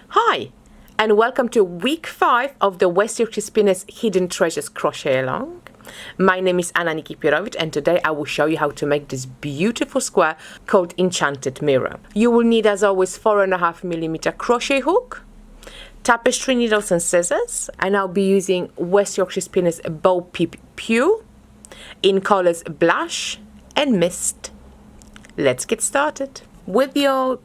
Hi, and welcome to week 5 of the West Yorkshire Spinners Hidden Treasures Crochet Along. My name is Anna Nikipirowicz, and today I will show you how to make this beautiful square called Enchanted Mirror. You will need, as always, 4.5mm crochet hook, tapestry needles and scissors, and I'll be using West Yorkshire Spinners Bow Peep Pew in colors Blush and Mist. Let's get started. With your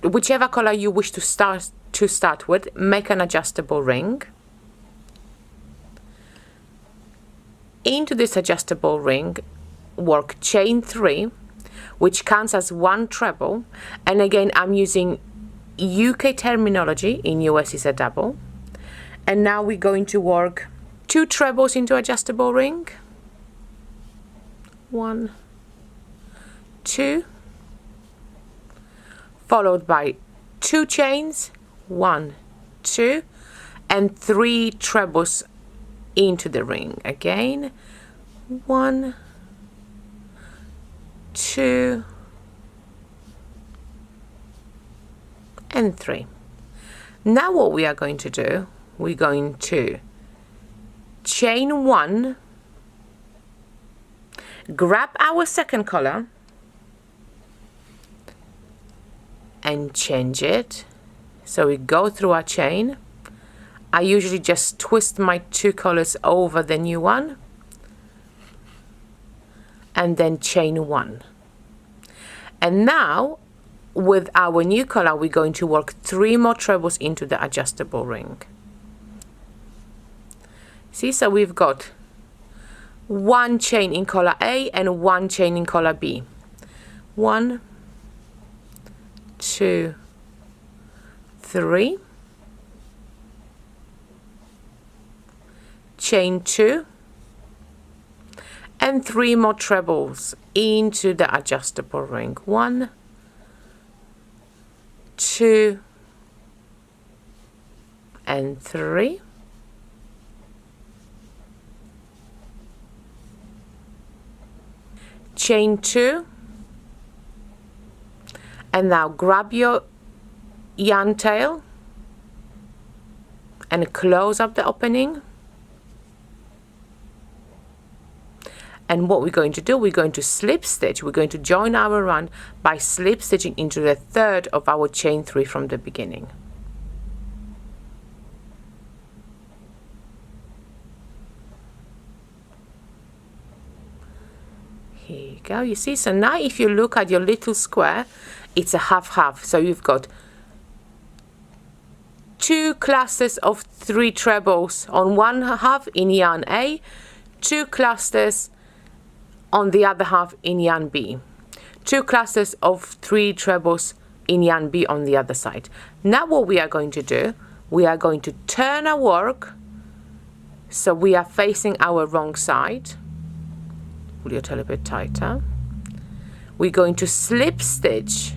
whichever color you wish to start with, make an adjustable ring. Into this adjustable ring, work chain 3, which counts as 1 treble, and again I'm using UK terminology, in US is a double. And now we're going to work 2 trebles into adjustable ring. 1, 2, followed by 2 chains, 1, 2, and 3 trebles into the ring. Again, 1, 2, and 3. Now what we are going to do, we're going to chain 1, grab our second color, and change it. So we go through our chain. I usually just twist my 2 colors over the new one and then chain 1. And now with our new color we're going to work 3 more trebles into the adjustable ring. See, so we've got 1 chain in color A and 1 chain in color B. 1, 2, 3, chain 2, and 3 more trebles into the adjustable ring. 1, 2, and 3. Chain 2. And now grab your yarn tail and close up the opening. And what we're going to do, we're going to slip stitch. We're going to join our run by slip stitching into the 3rd of our chain 3 from the beginning. Here you go. You see, so now if you look at your little square, it's a half-half. So you've got 2 clusters of 3 trebles on one half in yarn A, 2 clusters on the other half in yarn B, 2 clusters of 3 trebles in yarn B on the other side. Now what we are going to do, we are going to turn our work so we are facing our wrong side. Pull your tail a bit tighter. We're going to slip stitch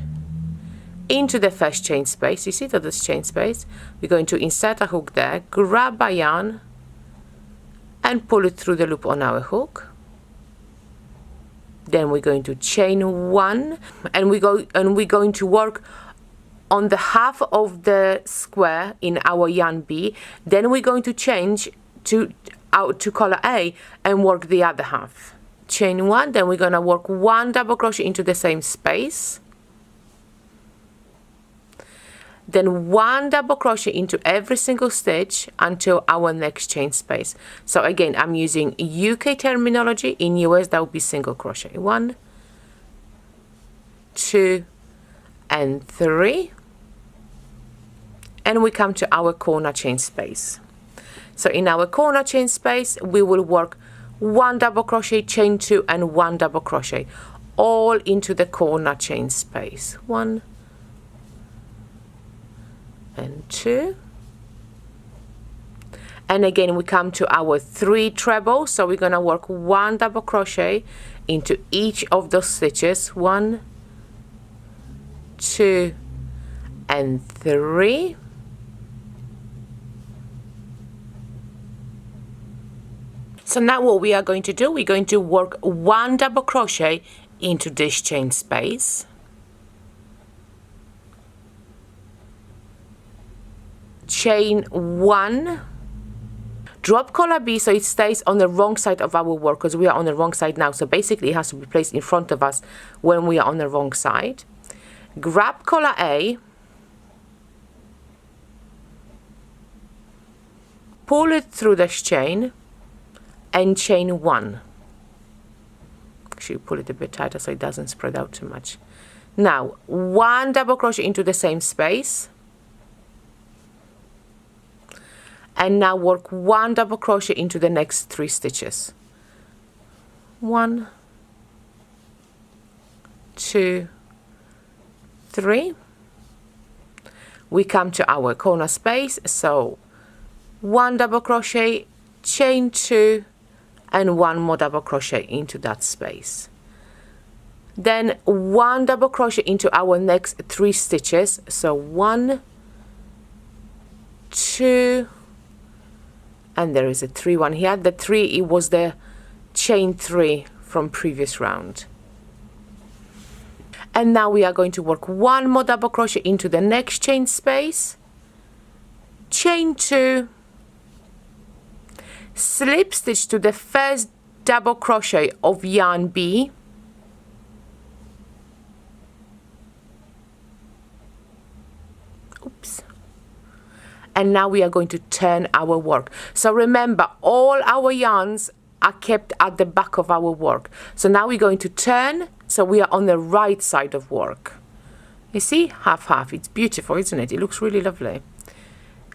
into the first chain space. You see that this chain space, we're going to insert a hook there, grab a yarn and pull it through the loop on our hook. Then we're going to chain 1 and we're going to work on the half of the square in our yarn B. Then we're going to change to color A and work the other half. Chain 1, then we're going to work 1 double crochet into the same space, then 1 double crochet into every single stitch until our next chain space. So again, I'm using UK terminology. In US that would be single crochet. 1, 2, and 3, and we come to our corner chain space. So in our corner chain space we will work 1 double crochet, chain 2, and 1 double crochet all into the corner chain space. 1 and 2, and again we come to our 3 trebles, so we're going to work 1 double crochet into each of those stitches. 1, 2, and 3. So now what we are going to do, we're going to work 1 double crochet into this chain space. chain 1, drop collar B so it stays on the wrong side of our work, because we are on the wrong side now, so basically it has to be placed in front of us when we are on the wrong side. Grab collar A, pull it through this chain and chain 1. Actually pull it a bit tighter so it doesn't spread out too much. Now 1 double crochet into the same space, and now work 1 double crochet into the next 3 stitches. 1, 2, 3. We come to our corner space, so 1 double crochet, chain 2, and 1 more double crochet into that space. Then 1 double crochet into our next 3 stitches, so 1, 2, and there is a 3 one here. The 3, it was the chain 3 from previous round. And now we are going to work 1 more double crochet into the next chain space, chain 2, slip stitch to the first double crochet of yarn B, oops, and now we are going to turn our work. So remember, all our yarns are kept at the back of our work. So now we're going to turn, so we are on the right side of work. You see, half. It's beautiful, isn't it? It looks really lovely.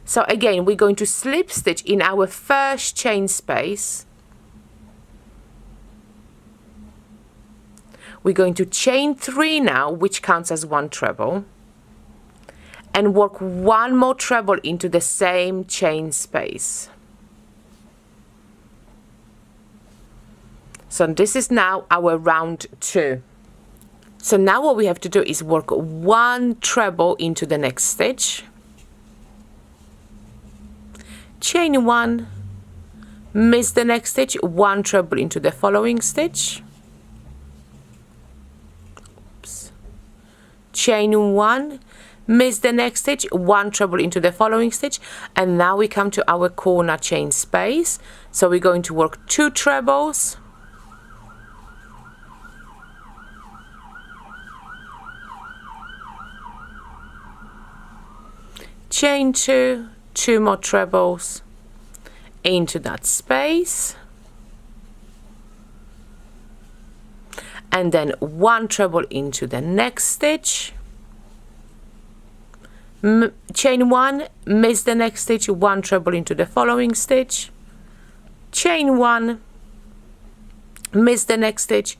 So again, we're going to slip stitch in our first chain space. We're going to chain 3 now, which counts as 1 treble, and work 1 more treble into the same chain space. So this is now our round 2. So now what we have to do is work 1 treble into the next stitch, chain 1, miss the next stitch, 1 treble into the following stitch, oops, chain 1, miss the next stitch, 1 treble into the following stitch, and now we come to our corner chain space. So we're going to work 2 trebles, chain 2, 2 more trebles into that space, and then 1 treble into the next stitch, chain 1, miss the next stitch, 1 treble into the following stitch, chain 1, miss the next stitch,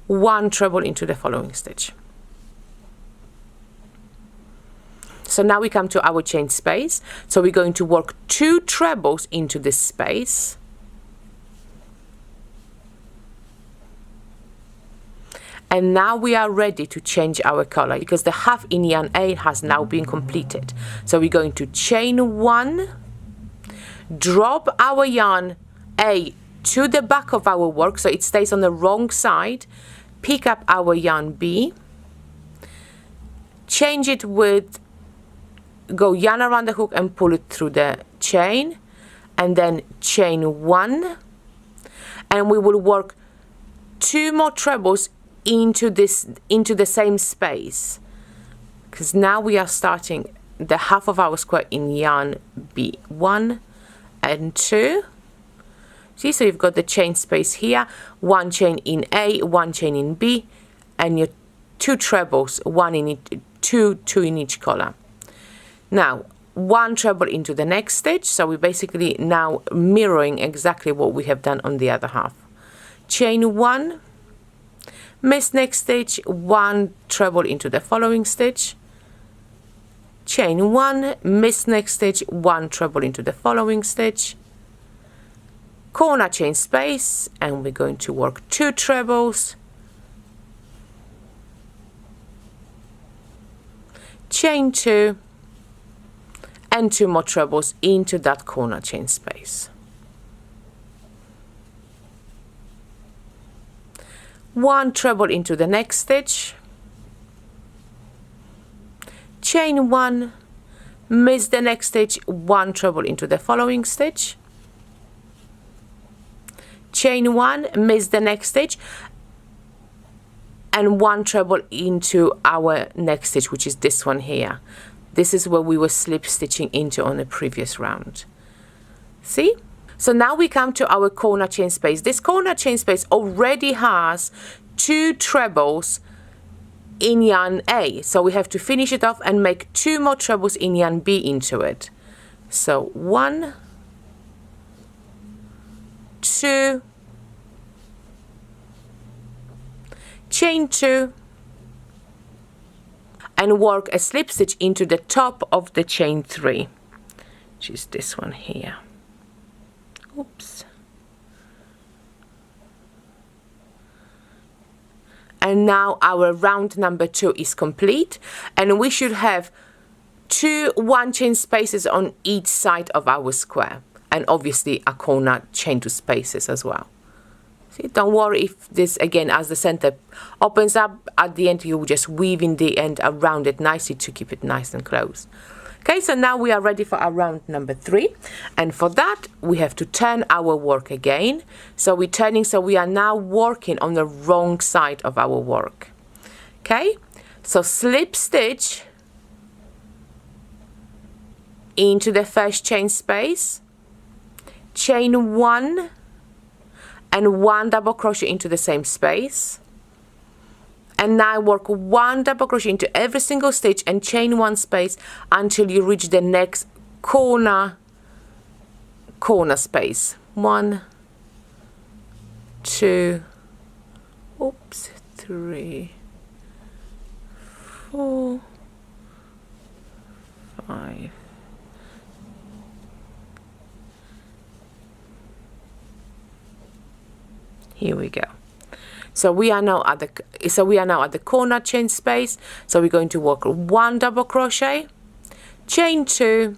1 treble into the following stitch. So now we come to our chain space. So we're going to work 2 trebles into this space, and now we are ready to change our color, because the half in yarn A has now been completed. So we're going to chain 1, drop our yarn A to the back of our work so it stays on the wrong side, pick up our yarn B, change it with, go yarn around the hook and pull it through the chain, and then chain 1, and we will work 2 more trebles into the same space, because now we are starting the half of our square in yarn B, 1 and 2. See, so you've got the chain space here, 1 chain in A, 1 chain in B, and your 2 trebles, 1 in each, 2 in each color. Now 1 treble into the next stitch, so we're basically now mirroring exactly what we have done on the other half. Chain 1, miss next stitch, 1 treble into the following stitch, chain 1, miss next stitch, 1 treble into the following stitch, corner chain space, and we're going to work 2 trebles, chain 2, and 2 more trebles into that corner chain space. 1 treble into the next stitch, chain 1, miss the next stitch, 1 treble into the following stitch, chain 1, miss the next stitch, and 1 treble into our next stitch, which is this one here. This is where we were slip stitching into on the previous round. See? So now we come to our corner chain space. This corner chain space already has 2 trebles in yarn A. So we have to finish it off and make 2 more trebles in yarn B into it. So 1, 2, chain 2, and work a slip stitch into the top of the chain 3, which is this one here. Oops. And now our round number 2 is complete, and we should have 2 1 chain spaces on each side of our square, and obviously a corner chain 2 spaces as well. See, don't worry if this, again, as the center opens up, at the end you just weave in the end around it nicely to keep it nice and close. Okay, so now we are ready for our round number 3, and for that we have to turn our work again. So we're turning, so we are now working on the wrong side of our work. Okay, so slip stitch into the first chain space, chain 1, and 1 double crochet into the same space, and now work 1 double crochet into every single stitch and chain 1 space until you reach the next corner space. 1, 2, oops, 3, 4, 5, here we go. So we are now at the corner chain space. So we're going to work 1 double crochet, chain 2,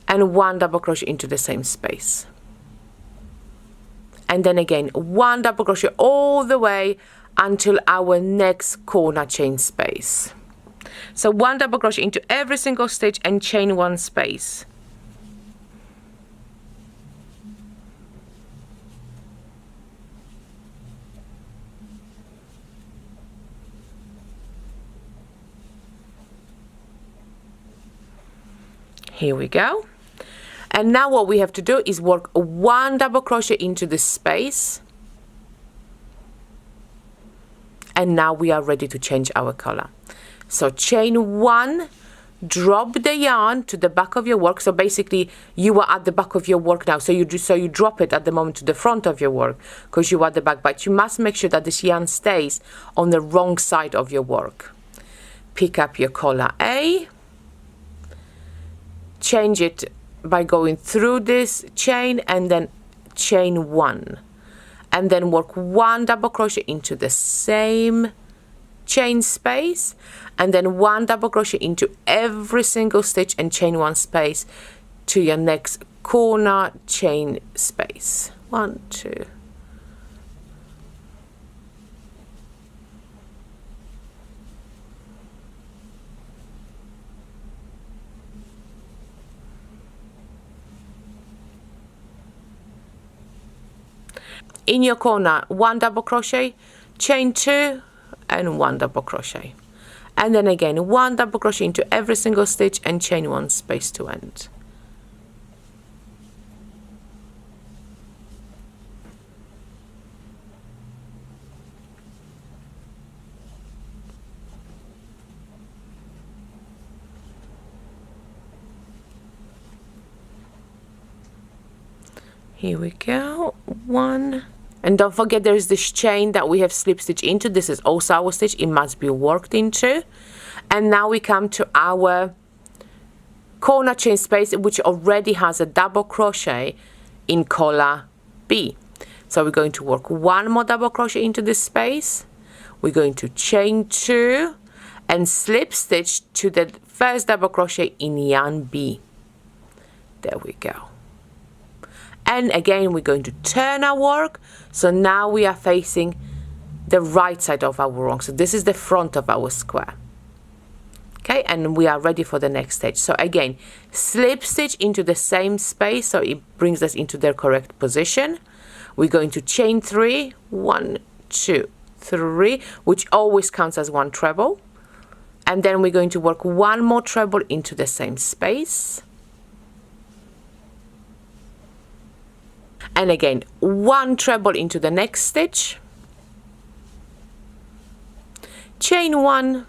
and 1 double crochet into the same space. And then again 1 double crochet all the way until our next corner chain space. So 1 double crochet into every single stitch and chain 1 space. Here we go. And now what we have to do is work 1 double crochet into this space. And now we are ready to change our color. So chain 1, drop the yarn to the back of your work. So basically you are at the back of your work now. So you drop it at the moment to the front of your work because you are at the back, but you must make sure that this yarn stays on the wrong side of your work. Pick up your collar A. Change it by going through this chain and then chain 1, and then work 1 double crochet into the same chain space, and then 1 double crochet into every single stitch and chain 1 space to your next corner chain space. 1, 2. In your corner, 1 double crochet, chain 2, and 1 double crochet, and then again 1 double crochet into every single stitch and chain 1 space to end. Here we go, 1. And don't forget there is this chain that we have slip stitch into. This is also our stitch. It must be worked into. And now we come to our corner chain space, which already has a double crochet in collar B. So we're going to work 1 more double crochet into this space. We're going to chain 2 and slip stitch to the first double crochet in yarn B. There we go. And again we're going to turn our work, so now we are facing the right side of our work. So this is the front of our square. Okay, and we are ready for the next stage. So again, slip stitch into the same space, so it brings us into their correct position. We're going to chain 3, 1, 2, 3, which always counts as one treble. And then we're going to work one more treble into the same space. And again, one treble into the next stitch. Chain 1,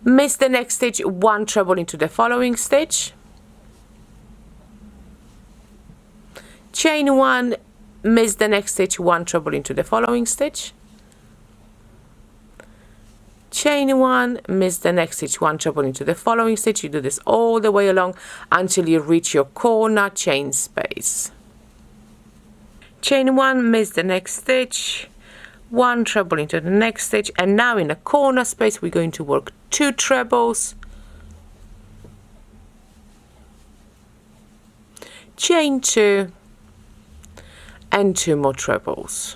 miss the next stitch, one treble into the following stitch. Chain 1, miss the next stitch, one treble into the following stitch. Chain 1, miss the next stitch, one treble into the following stitch. You do this all the way along until you reach your corner chain space. Chain 1, miss the next stitch, one treble into the next stitch, and now in the corner space we're going to work 2 trebles, chain 2, and 2 more trebles.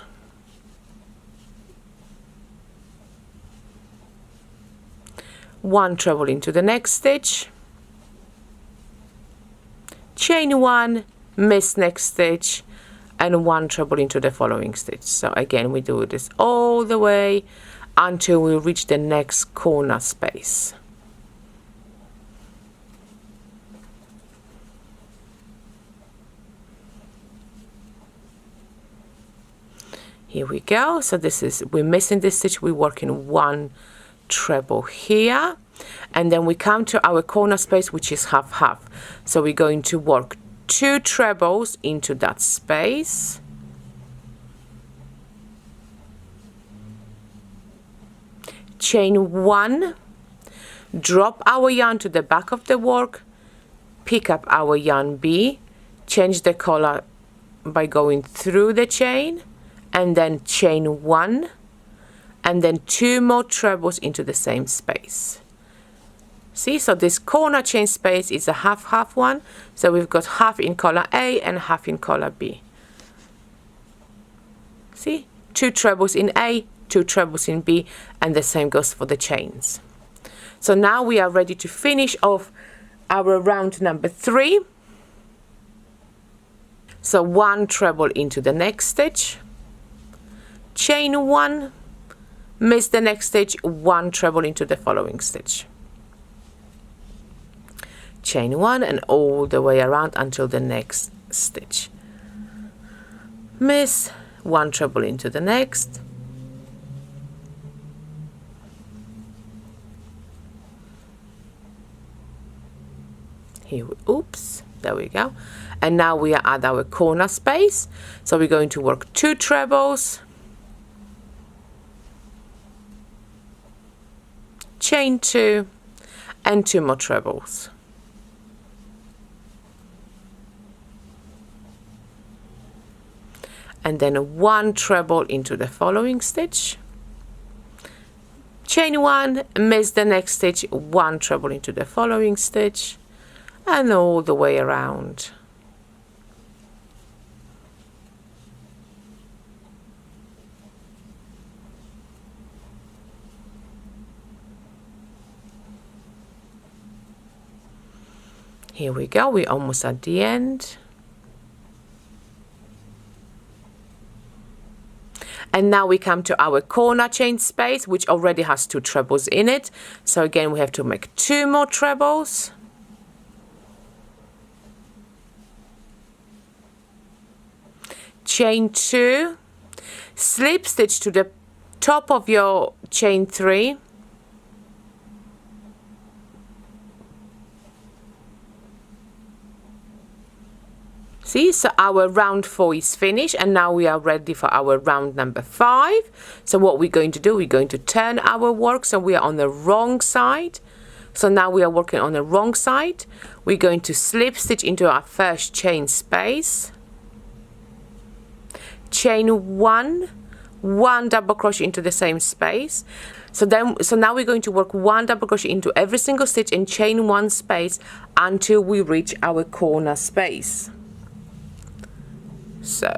One treble into the next stitch, chain 1, miss next stitch, and one treble into the following stitch. So again, we do this all the way until we reach the next corner space. Here we go. So this is, we're missing this stitch, we're working one treble here, and then we come to our corner space, which is half half. So we're going to work 2 trebles into that space, chain 1, drop our yarn to the back of the work, pick up our yarn B, change the color by going through the chain, and then chain 1, and then 2 more trebles into the same space. See, so this corner chain space is a half-half one, so we've got half in color A and half in color B. See, 2 trebles in A, 2 trebles in B, and the same goes for the chains. So now we are ready to finish off our round number 3. So 1 treble into the next stitch, chain 1, miss the next stitch, 1 treble into the following stitch. Chain 1 and all the way around until the next stitch. Miss, 1 treble into the next. Here, oops, there we go. And now we are at our corner space. So we're going to work 2 trebles, chain 2, and 2 more trebles. And then 1 treble into the following stitch, chain 1, miss the next stitch, 1 treble into the following stitch, and all the way around. Here we go, we're almost at the end. And now we come to our corner chain space, which already has 2 trebles in it. So again, we have to make 2 more trebles. Chain 2, slip stitch to the top of your chain 3. See, so our round 4 is finished, and now we are ready for our round number 5. So what we're going to do, we're going to turn our work so we are on the wrong side. So now we are working on the wrong side. We're going to slip stitch into our first chain space, chain 1, 1 double crochet into the same space. So now we're going to work 1 double crochet into every single stitch and chain 1 space until we reach our corner space. So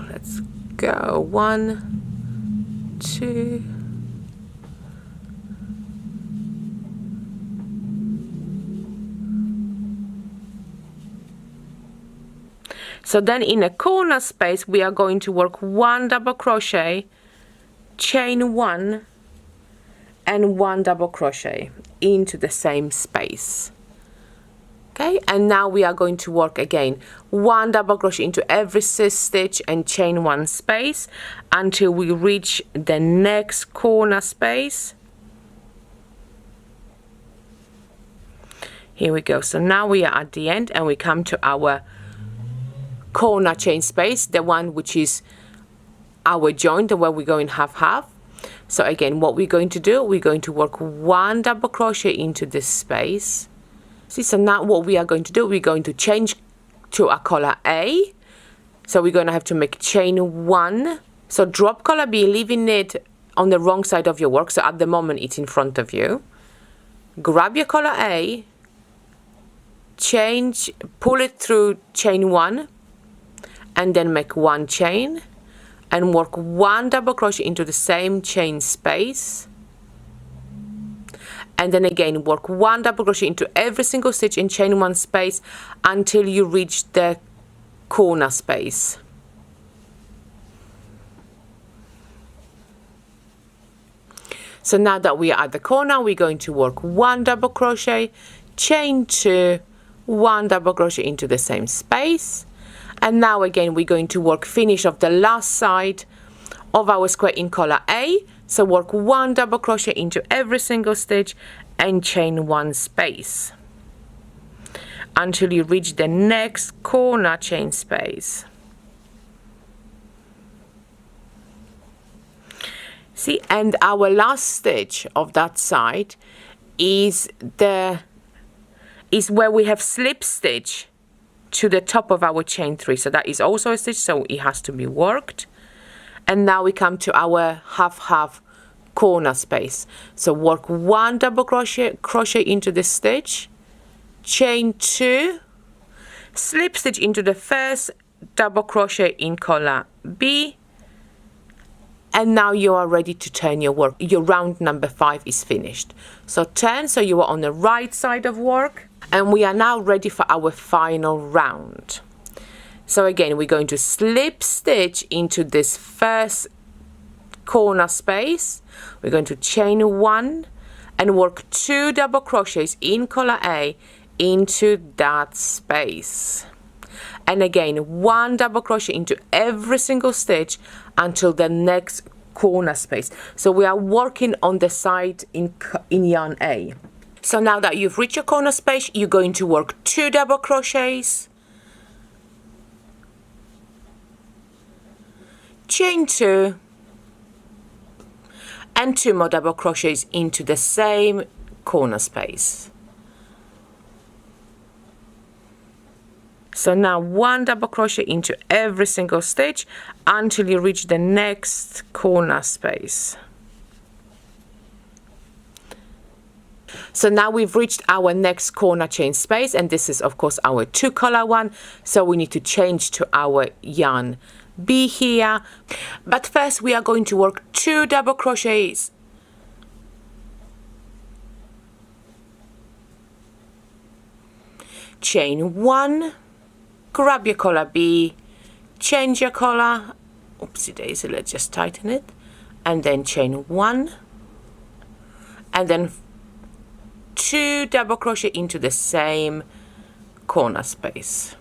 let's go 1, 2, So then in a corner space we are going to work 1 double crochet, chain 1 and 1 double crochet into the same space. Okay, and now we are going to work again 1 double crochet into every stitch and chain 1 space until we reach the next corner space. Here we go. So now we are at the end and we come to our corner chain space, the one which is our joint, where we're going half. So again, what we're going to do, we're going to work 1 double crochet into this space. See, so now what we are going to do, we're going to change to a color A. So we're going to have to make chain 1. So drop color B, leaving it on the wrong side of your work. So at the moment it's in front of you. Grab your color A, pull it through chain 1, and then make 1 chain and work 1 double crochet into the same chain space. And then again work 1 double crochet into every single stitch in chain 1 space until you reach the corner space. So now that we are at the corner, we're going to work 1 double crochet, chain 2, 1 double crochet into the same space. And now again we're going to work finish of the last side of our square in color A. So work 1 double crochet into every single stitch and chain 1 space until you reach the next corner chain space. See, and our last stitch of that side is where we have slip stitch to the top of our chain 3. So that is also a stitch, so it has to be worked. And now we come to our half corner space. So work 1 double crochet into the stitch, chain 2, slip stitch into the first double crochet in color B, and now you are ready to turn your work. Your round number 5 is finished. So turn, so you are on the right side of work, and we are now ready for our final round. So again, we're going to slip stitch into this first corner space. We're going to chain 1 and work 2 double crochets in color A into that space. And again, 1 double crochet into every single stitch until the next corner space. So we are working on the side in yarn A. So now that you've reached your corner space, you're going to work 2 double crochets, chain 2, and 2 more double crochets into the same corner space. So now 1 double crochet into every single stitch until you reach the next corner space. So now we've reached our next corner chain space, and this is of course our 2 color one, so we need to change to our yarn B here. But first we are going to work 2 double crochets, chain 1, grab your color B, change your color, oopsie daisy, let's just tighten it, and then chain 1, and then 2 double crochet into the same corner space,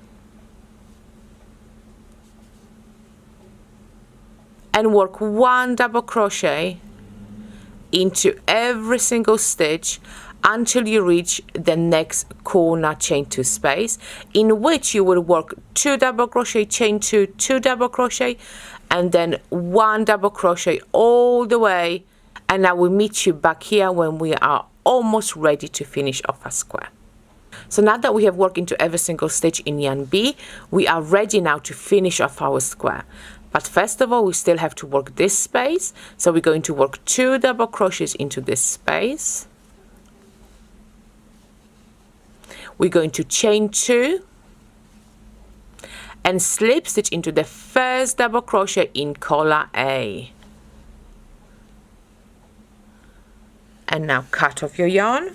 and work 1 double crochet into every single stitch until you reach the next corner chain 2 space, in which you will work 2 double crochet, chain 2, 2 double crochet, and then 1 double crochet all the way. And I will meet you back here when we are almost ready to finish off a square. So now that we have worked into every single stitch in yarn B, we are ready now to finish off our square. But first of all, we still have to work this space. So we're going to work 2 double crochets into this space. We're going to chain 2 and slip stitch into the first double crochet in color A. And now cut off your yarn,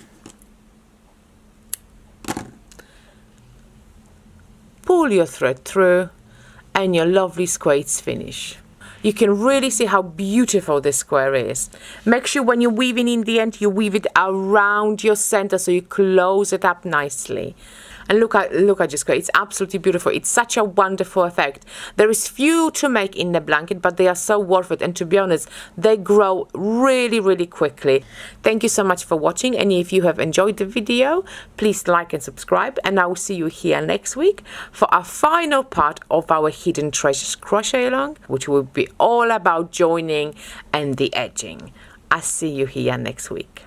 pull your thread through, and your lovely square is finished. You can really see how beautiful this square is. Make sure when you're weaving in the end, you weave it around your center so you close it up nicely. And look at your square. It's absolutely beautiful. It's such a wonderful effect. There is few to make in the blanket, but they are so worth it. And to be honest, they grow really, really quickly. Thank you so much for watching. And if you have enjoyed the video, please like and subscribe. And I will see you here next week for our final part of our Hidden Treasures crochet along, which will be all about joining and the edging. I'll see you here next week.